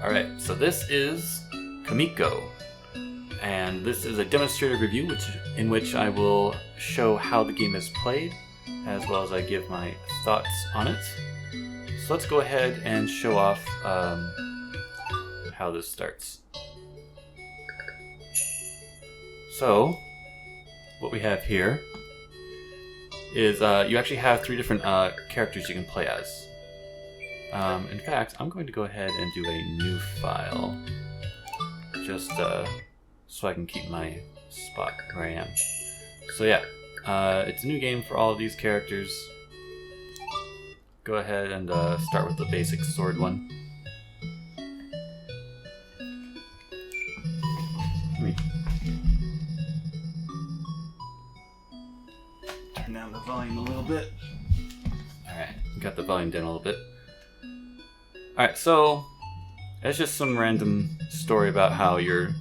Alright, so this is Kamiko, and this is a demonstrative review in which I will show how the game is played, as well as I give my thoughts on it. So let's go ahead and show off how this starts. So, what we have here is you actually have three different characters you can play as. In fact, I'm going to go ahead and do a new file, just so I can keep my spot where I am. So yeah, it's a new game for all of these characters. Go ahead and start with the basic sword one. Turn down the volume a little bit. Alright, got the volume down a little bit. Alright, so it's just some random story about how you're a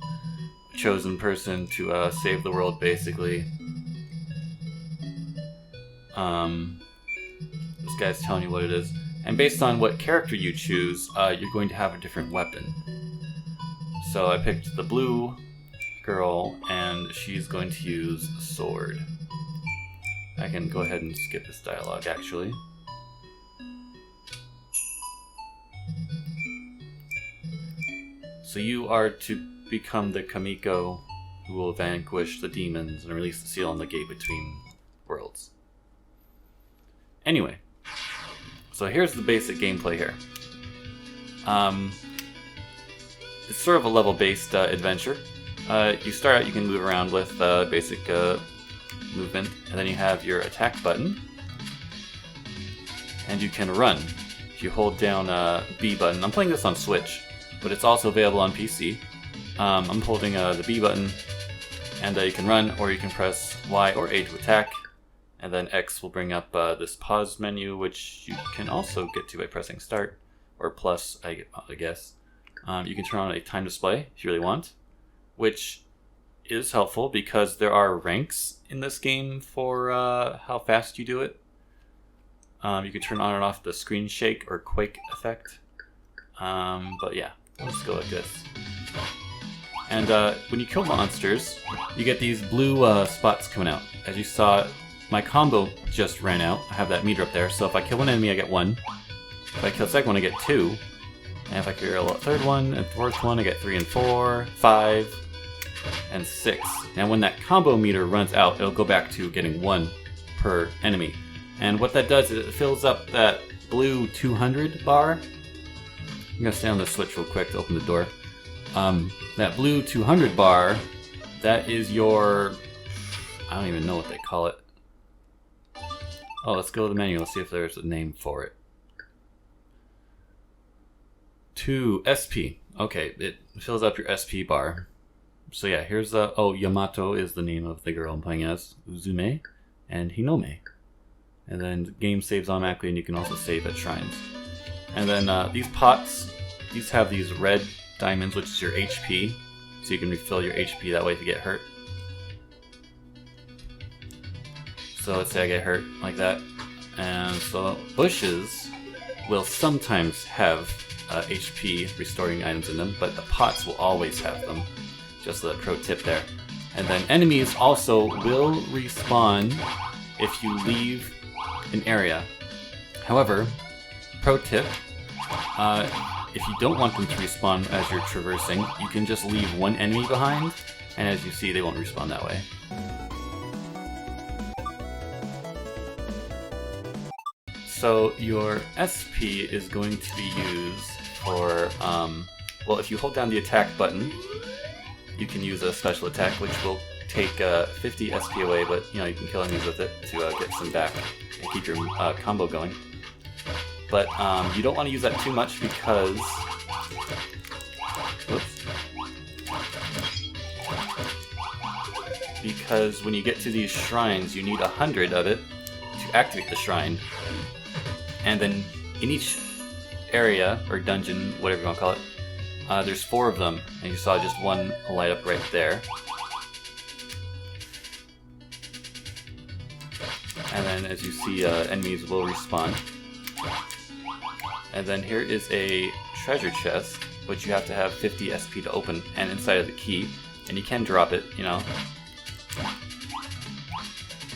chosen person to save the world, basically. This guy's telling you what it is. And based on what character you choose, you're going to have a different weapon. So I picked the blue girl, and she's going to use a sword. I can go ahead and skip this dialogue, actually. So you are to become the Kamiko who will vanquish the demons and release the seal on the gate between worlds. Anyway, so here's the basic gameplay here. It's sort of a level-based adventure. You start out, you can move around with basic movement, and then you have your attack button, and you can run. If you hold down B button, I'm playing this on Switch, but it's also available on PC. I'm holding the B button, and you can run, or you can press Y or A to attack, and then X will bring up this pause menu, which you can also get to by pressing start, or plus, I guess. You can turn on a time display if you really want, which is helpful because there are ranks in this game for how fast you do it. You can turn on and off the screen shake or quake effect. But yeah, let's go like this. And when you kill monsters, you get these blue spots coming out. As you saw, my combo just ran out. I have that meter up there, so if I kill one enemy, I get 1. If I kill the second one, I get 2. And if I kill a third one and fourth one, I get 3 and 4, 5, and 6. And when that combo meter runs out, it'll go back to getting 1 per enemy. And what that does is it fills up that blue 200 bar. I'm going to stay on the switch real quick to open the door. That blue 200 bar, that is your... I don't even know what they call it. Oh, let's go to the menu. Let's see if there's a name for it. 2 SP. Okay, it fills up your SP bar. So yeah, here's the... Oh, Yamato is the name of the girl I'm playing as. Uzume and Hinome. And then the game saves automatically, and you can also save at shrines. And then these pots, these have these red diamonds, which is your HP. So you can refill your HP that way if you get hurt. So let's say I get hurt like that. And so bushes will sometimes have HP restoring items in them, but the pots will always have them. Just a pro tip there. And then enemies also will respawn if you leave an area. However, pro tip, if you don't want them to respawn as you're traversing, you can just leave one enemy behind, and as you see, they won't respawn that way. So your SP is going to be used for, well, if you hold down the attack button, you can use a special attack, which will take 50 SP away, but you know, you can kill enemies with it to get some back and keep your combo going. But you don't want to use that too much because... Whoops. Because when you get to these shrines, you need 100 of it to activate the shrine. And then in each area, or dungeon, whatever you want to call it, there's 4 of them, and you saw just one light up right there. And then as you see, enemies will respawn. And then here is a treasure chest, but you have to have 50 SP to open, and inside of the key, and you can drop it, you know.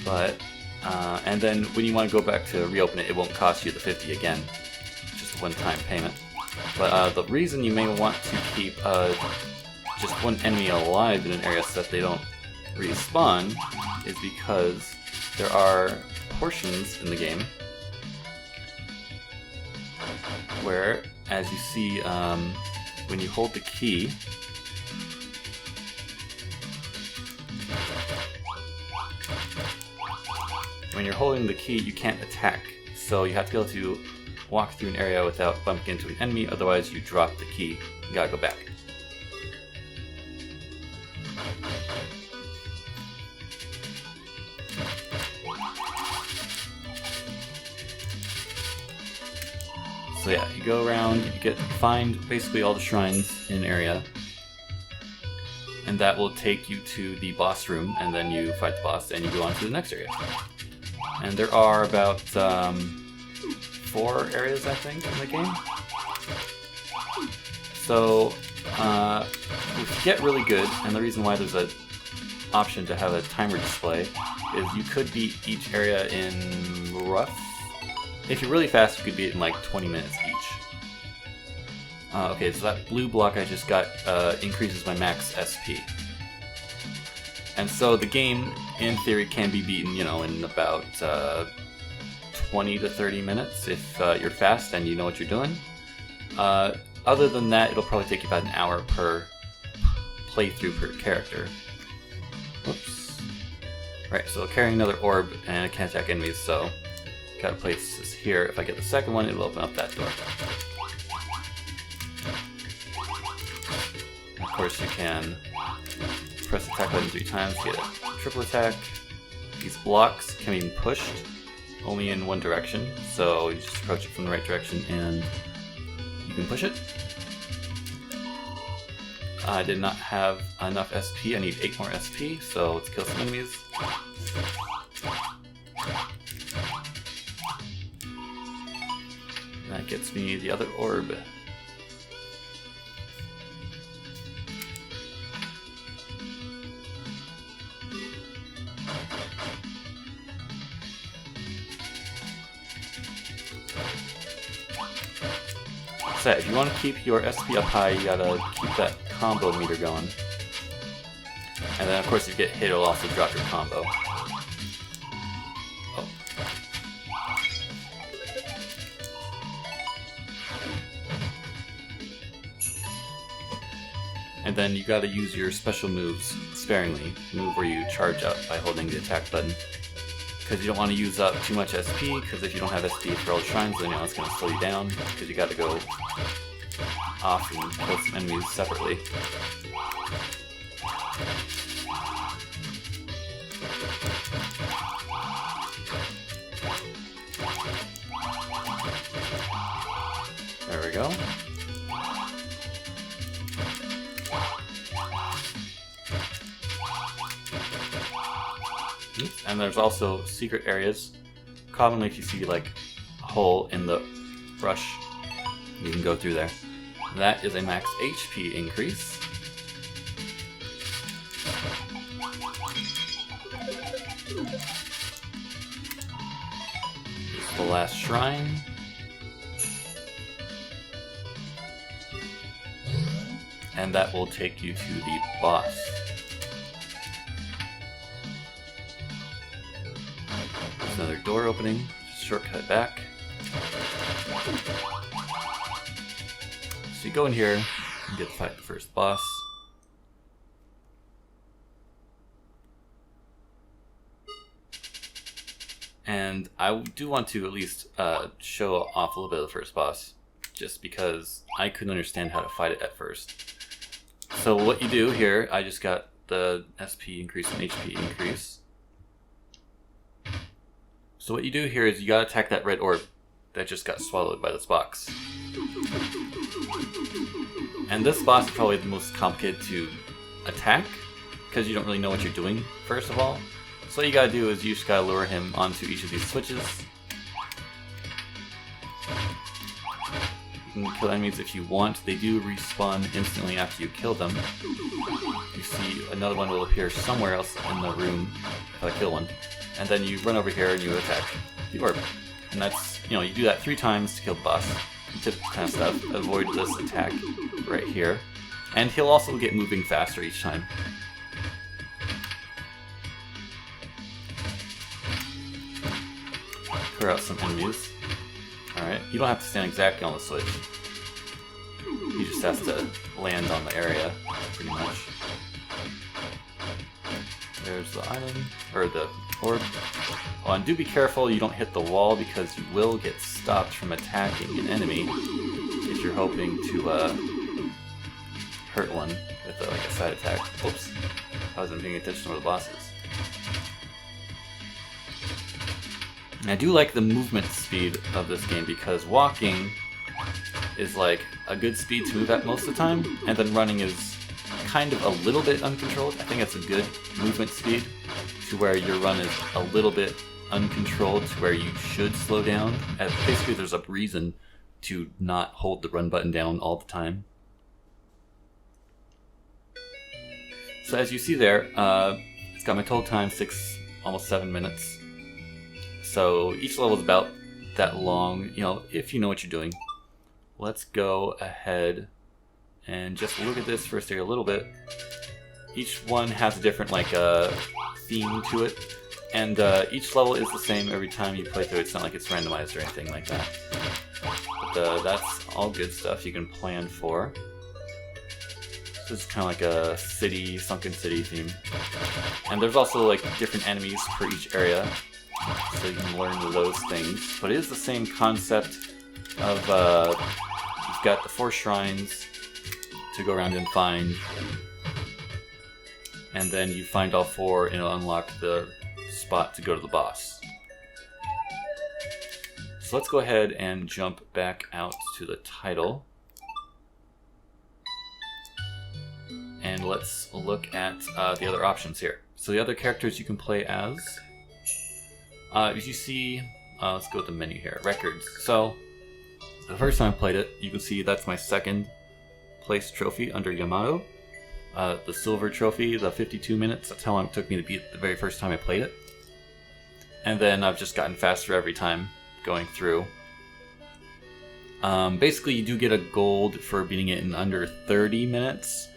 But, and then when you want to go back to reopen it, it won't cost you the 50 again. Just a one-time payment. But the reason you may want to keep just one enemy alive in an area so that they don't respawn is because there are portions in the game where, as you see, when you hold the key, when you're holding the key, you can't attack. So you have to be able to walk through an area without bumping into an enemy, otherwise you drop the key. You gotta go back. So yeah, you go around, you find basically all the shrines in an area, and that will take you to the boss room, and then you fight the boss, and you go on to the next area. And there are about 4 areas, I think, in the game. So, if you get really good, and the reason why there's an option to have a timer display, is you could beat each area in rough. If you're really fast, you could beat it in like 20 minutes each. Okay, so that blue block I just got increases my max SP. And so the game, in theory, can be beaten, you know, in about 20 to 30 minutes if you're fast and you know what you're doing. Other than that, it'll probably take you about an hour per playthrough per character. Whoops. Right, so carrying another orb, and it can't attack enemies, so gotta place this here. If I get the second one, it'll open up that door. Of course, you can press the attack button 3 times to get a triple attack. These blocks can be pushed only in one direction, so you just approach it from the right direction and you can push it. I did not have enough SP, I need 8 more SP, so let's kill some enemies. That gets me the other orb. So if you want to keep your SP up high, you gotta keep that combo meter going. And then of course if you get hit, it'll also drop your combo. Oh. And then you gotta use your special moves sparingly. Move where you charge up by holding the attack button. Because you don't want to use up too much SP, because if you don't have SP for all the shrines, then you know it's going to slow you down, because you got to go off and kill some enemies separately. There we go. And there's also secret areas. Commonly if you see like a hole in the brush, you can go through there. That is a max HP increase. This is the last shrine. And that will take you to the boss. Another door opening, just shortcut back. So you go in here and get to fight the first boss. And I do want to at least show off a little bit of the first boss, just because I couldn't understand how to fight it at first. So what you do here, I just got the SP increase and HP increase. So what you do here is you gotta attack that red orb that just got swallowed by this box. And this boss is probably the most complicated to attack, because you don't really know what you're doing, first of all. So what you gotta do is you just gotta lure him onto each of these switches. You can kill enemies if you want. They do respawn instantly after you kill them. You see another one will appear somewhere else in the room if I kill one. And then you run over here and you attack the orb. And that's, you know, you do that 3 times to kill the boss. Typical kind of stuff. Avoid this attack right here. And he'll also get moving faster each time. Clear out some enemies. Alright, you don't have to stand exactly on the switch. He just has to land on the area, pretty much. There's the island, or the orb. Oh, and do be careful you don't hit the wall because you will get stopped from attacking an enemy if you're hoping to hurt one with like a side attack. Oops, I wasn't paying attention to where the boss is. And I do like the movement speed of this game because walking is like a good speed to move at most of the time, and then running is kind of a little bit uncontrolled. I think that's a good movement speed to where your run is a little bit uncontrolled to where you should slow down. And basically there's a reason to not hold the run button down all the time. So as you see there, it's got my total time, almost 7 minutes. So each level is about that long, you know, if you know what you're doing. Let's go ahead and just look at this for a little bit. Each one has a different like theme to it, and each level is the same every time you play through. It's not like it's randomized or anything like that. But that's all good stuff you can plan for. This is kind of like a city, sunken city theme. And there's also like different enemies for each area, so you can learn those things. But it is the same concept of you've got the 4 shrines to go around and find, and then you find all 4 and it'll unlock the spot to go to the boss. So let's go ahead and jump back out to the title. And let's look at the other options here. So the other characters you can play as you see, let's go with the menu here, records. So the first time I played it, you can see that's my 2nd place trophy under Yamato. The silver trophy, the 52 minutes, that's how long it took me to beat it the very first time I played it. And then I've just gotten faster every time going through. Basically you do get a gold for beating it in under 30 minutes.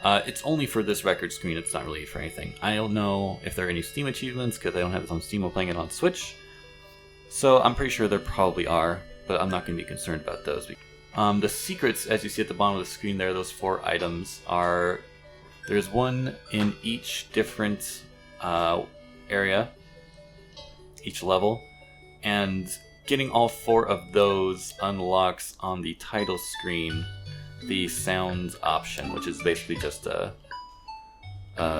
It's only for this record screen, it's not really for anything. I don't know if there are any Steam achievements because I don't have this on Steam while playing it on Switch. So I'm pretty sure there probably are, but I'm not going to be concerned about those. The secrets, as you see at the bottom of the screen there, those 4 items are... There's one in each different area, each level, and getting all 4 of those unlocks on the title screen the sounds option, which is basically just a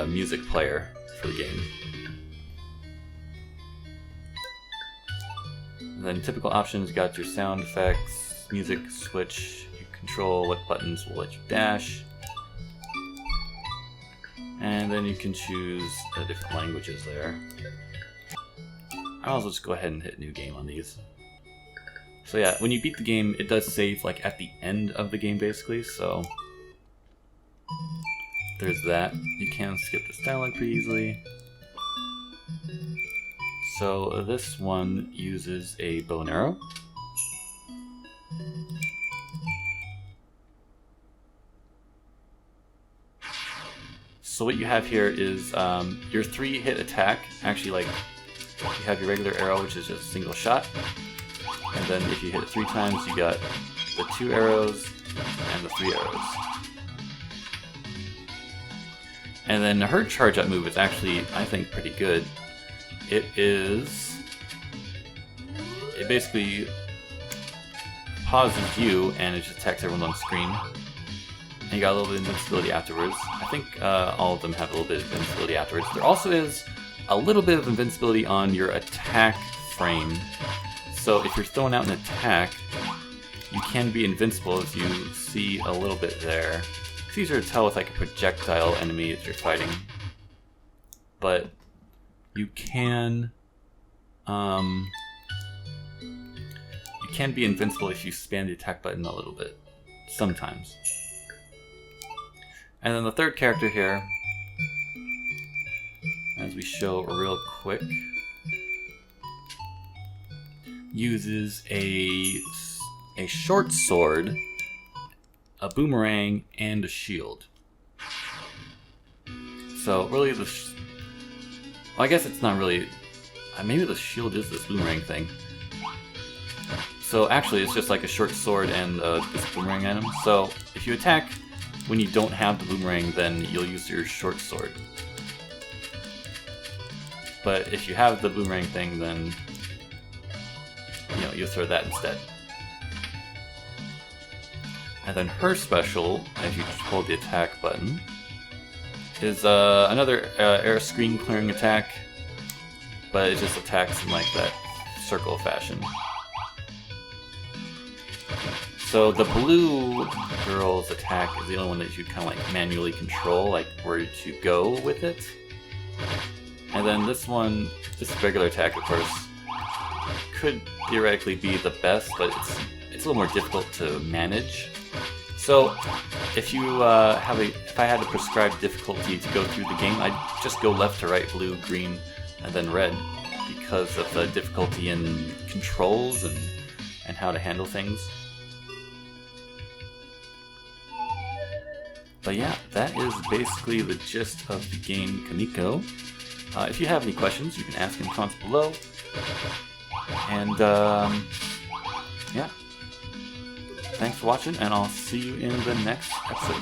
music player for the game. And then typical options, you got your sound effects, music switch, you control what buttons will let you dash, and then you can choose the different languages there. I'll also just go ahead and hit new game on these. So yeah, when you beat the game, it does save like at the end of the game basically, so there's that. You can skip this dialogue pretty easily. So this one uses a bow and arrow. So what you have here is your 3-hit attack. Actually, like, you have your regular arrow, which is just a single shot. And then if you hit it 3 times, you got the 2 arrows and the 3 arrows. And then her charge up move is actually, I think, pretty good. It basically pauses you and it just attacks everyone on screen. And you got a little bit of invincibility afterwards. I think all of them have a little bit of invincibility afterwards. There also is a little bit of invincibility on your attack frame. So if you're throwing out an attack, you can be invincible, as you see a little bit there. It's easier to tell with like a projectile enemy that you're fighting. But you can can be invincible if you spam the attack button a little bit. Sometimes. And then the third character here, as we show real quick, uses a short sword, a boomerang, and a shield. So really well, I guess it's not really, maybe the shield is this boomerang thing. So actually it's just like a short sword and this boomerang item. So if you attack when you don't have the boomerang, then you'll use your short sword. But if you have the boomerang thing, then you throw that instead. And then her special, if you hold the attack button, is another air screen clearing attack, but it just attacks in like that circle fashion. So the blue girl's attack is the only one that you kind of like manually control, like where to go with it. And then this one, this regular attack, of course, could theoretically be the best, but it's a little more difficult to manage. So if you if I had to prescribe difficulty to go through the game, I'd just go left to right, blue, green, and then red, because of the difficulty in controls and how to handle things. But yeah, that is basically the gist of the game Kamiko. If you have any questions, you can ask in the comments below. And yeah, thanks for watching, and I'll see you in the next episode.